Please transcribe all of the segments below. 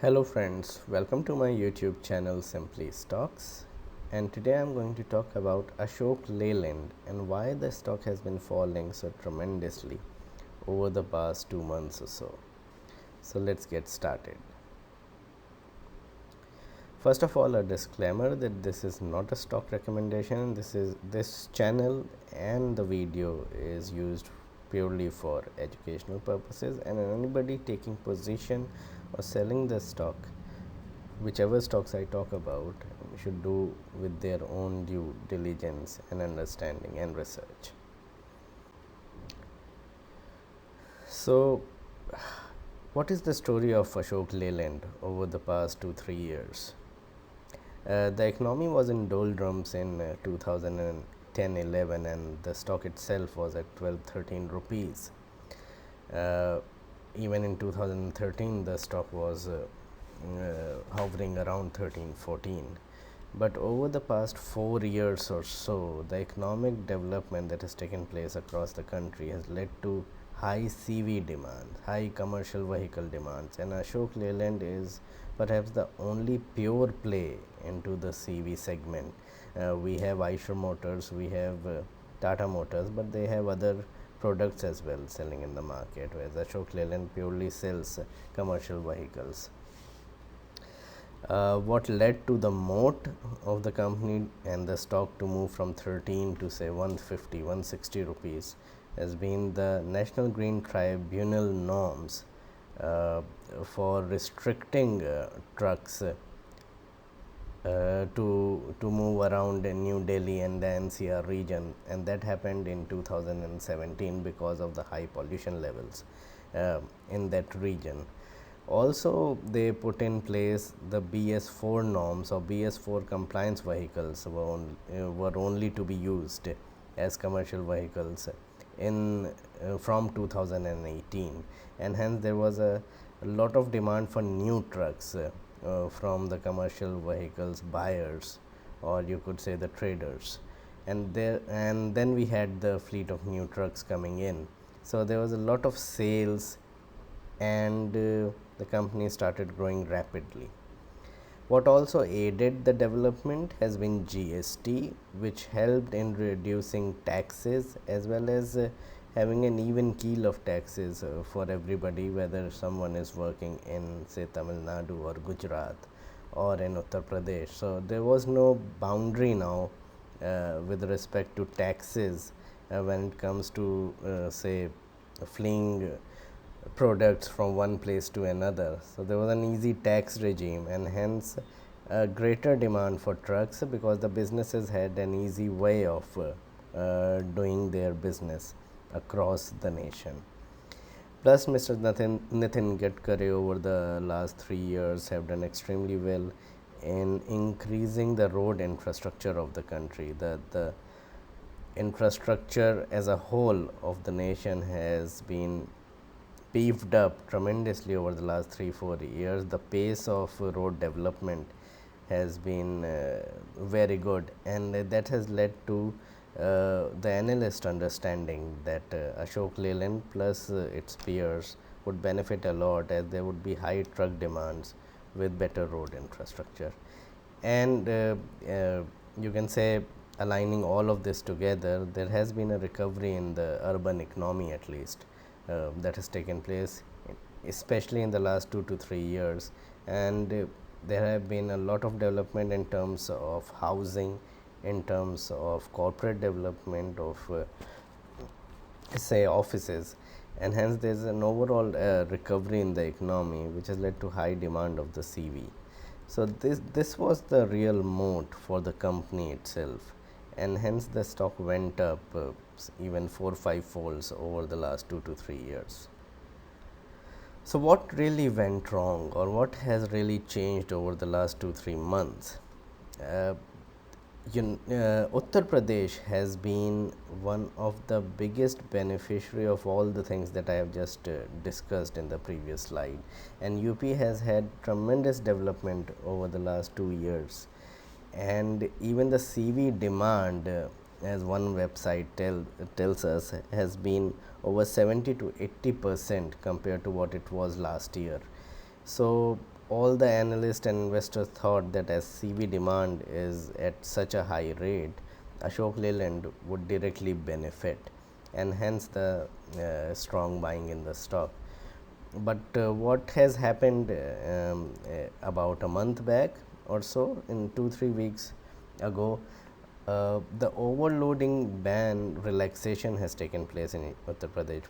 Hello friends, welcome to my YouTube channel Simply Stocks, and today I'm going to talk about Ashok Leyland and why the stock has been falling so tremendously over the past 2 months or so. So let's get started. First of all, a disclaimer that this is not a stock recommendation. This channel and the video is used purely for educational purposes, and anybody taking position or selling the stock, whichever stocks I talk about, should do with their own due diligence and understanding and research. So, what is the story of Ashok Leyland over the past 2-3 years? The economy was in doldrums in 2010-11, and the stock itself was at 12-13 rupees. Even in 2013, the stock was hovering around 13-14. But over the past 4 years or so, the economic development that has taken place across the country has led to high CV demand, high commercial vehicle demands, and Ashok Leyland is perhaps the only pure play into the CV segment. We have Eicher Motors, we have Tata Motors, but they have other products as well selling in the market, whereas Ashok Leyland purely sells commercial vehicles. What led to the moat of the company and the stock to move from 13 to say 150 160 rupees has been the National Green Tribunal norms for restricting trucks to move around in New Delhi and the NCR region, and that happened in 2017 because of the high pollution levels in that region. Also, they put in place the BS4 norms, or BS4 compliance vehicles were only to be used as commercial vehicles in from 2018, and hence there was a lot of demand for new trucks from the commercial vehicles buyers, or you could say the traders, and then we had the fleet of new trucks coming in, so there was a lot of sales, and the company started growing rapidly. What also aided the development has been GST, which helped in reducing taxes as well as having an even keel of taxes for everybody, whether someone is working in say Tamil Nadu or Gujarat or in Uttar Pradesh. So there was no boundary now with respect to taxes when it comes to say fleeing products from one place to another. So there was an easy tax regime, and hence a greater demand for trucks because the businesses had an easy way of doing their business across the nation. Plus, Mr. Nitin Gadkari over the last 3 years have done extremely well in increasing the road infrastructure of the country. The infrastructure as a whole of the nation has been beefed up tremendously over the last 3-4 years. The pace of road development has been very good, and that has led to the analyst understanding that Ashok Leyland plus its peers would benefit a lot, as there would be high truck demands with better road infrastructure. And you can say, aligning all of this together, there has been a recovery in the urban economy, at least that has taken place, especially in the last 2 to 3 years, and there have been a lot of development in terms of housing, in terms of corporate development of say offices, and hence there is an overall recovery in the economy, which has led to high demand of the CV. So this was the real moat for the company itself, and hence the stock went up even 4-5 folds over the last 2 to 3 years. So what really went wrong, or what has really changed over the last 2-3 months? Uh, Uttar Pradesh has been one of the biggest beneficiary of all the things that I have just discussed in the previous slide, and UP has had tremendous development over the last 2 years, and even the CV demand, as one website tells us, has been over 70 to 80% compared to what it was last year. So all the analysts and investors thought that as CV demand is at such a high rate, Ashok Leyland would directly benefit, and hence the strong buying in the stock. But what has happened about a month back or so, in 2 3 weeks ago, the overloading ban relaxation has taken place in Uttar Pradesh.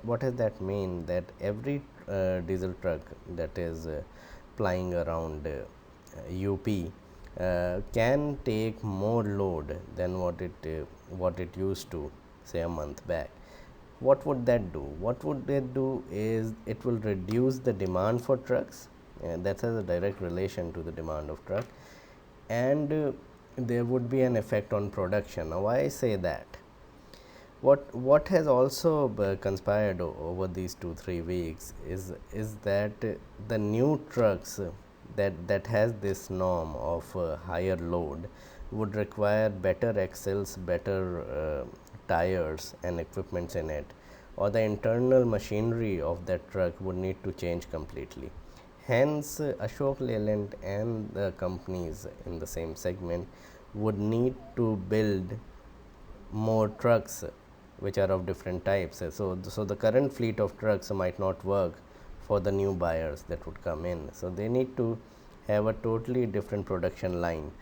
What does that mean? That every diesel truck that is plying around UP can take more load than what it used to, say, a month back. What would that do? What would it do is it will reduce the demand for trucks. That has a direct relation to the demand of truck, and there would be an effect on production. Now, why I say that? What has also conspired over these 2 3 weeks is that the new trucks that has this norm of higher load would require better axles, better tires and equipments in it, or the internal machinery of that truck would need to change completely. Hence, Ashok Leyland and the companies in the same segment would need to build more trucks which are of different types. So the current fleet of trucks might not work for the new buyers that would come in. So they need to have a totally different production line,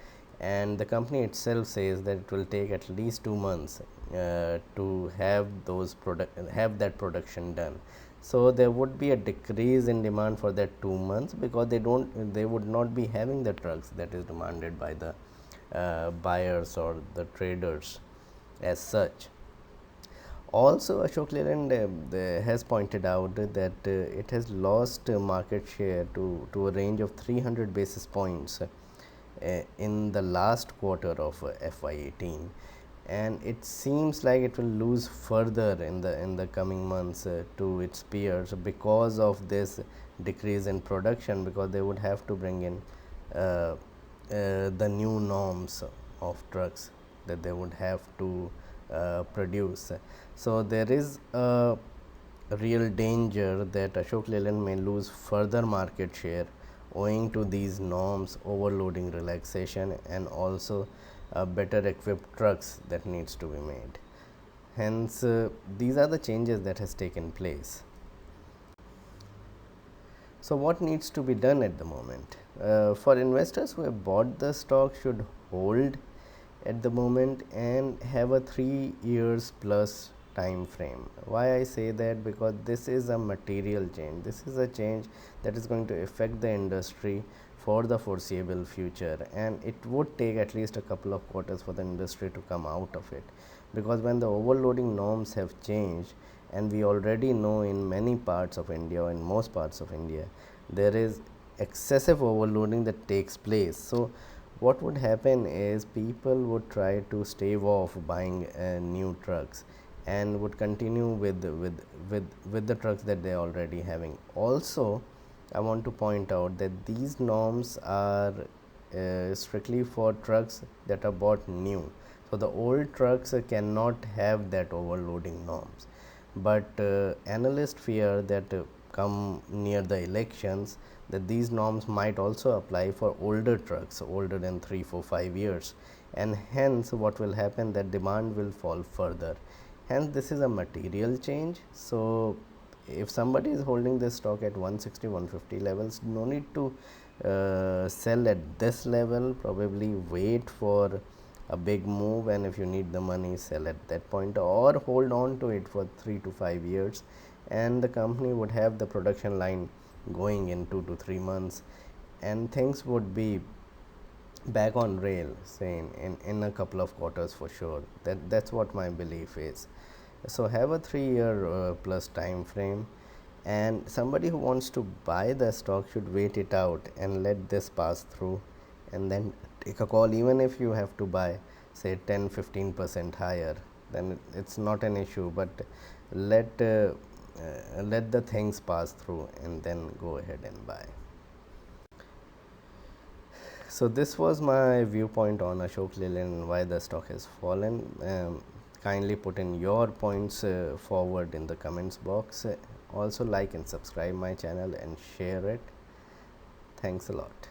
and the company itself says that it will take at least 2 months to have that production done. So there would be a decrease in demand for that 2 months, because they would not be having the trucks that is demanded by the buyers or the traders as such. Also, Ashok Leyland has pointed out that it has lost market share to a range of 300 basis points in the last quarter of FY18, and it seems like it will lose further in the coming months to its peers because of this decrease in production, because they would have to bring in the new norms of trucks that they would have to produce. So there is a real danger that Ashok Leyland may lose further market share owing to these norms, overloading relaxation, and also better equipped trucks that needs to be made. Hence, these are the changes that has taken place. So what needs to be done at the moment? For investors who have bought the stock, should hold at the moment and have a 3 years plus time frame. Why I say that? Because this is a material change. This is a change that is going to affect the industry for the foreseeable future, and it would take at least a couple of quarters for the industry to come out of it, because when the overloading norms have changed, and we already know in many parts of India, or in most parts of India, there is excessive overloading that takes place. So what would happen is people would try to stave off buying new trucks, and would continue with the trucks that they are already having. Also, I want to point out that these norms are strictly for trucks that are bought new. So the old trucks cannot have that overloading norms, but analysts fear that come near the elections, that these norms might also apply for older trucks, older than 3 4 5 years, and hence what will happen, that demand will fall further. Hence this is a material change. So if somebody is holding this stock at 160 150 levels, no need to sell at this level. Probably wait for a big move, and if you need the money, sell at that point, or hold on to it for 3 to 5 years, and the company would have the production line going in 2 to 3 months, and things would be back on rail, say in a couple of quarters for sure. That's what my belief is. So have a 3 year plus time frame, and somebody who wants to buy the stock should wait it out and let this pass through, and then take a call. Even if you have to buy, say, 10 15% higher, then it's not an issue, but let let the things pass through and then go ahead and buy. So this was my viewpoint on Ashok Leyland and why the stock has fallen. Kindly put in your points forward in the comments box. Also like and subscribe my channel and share it. Thanks a lot.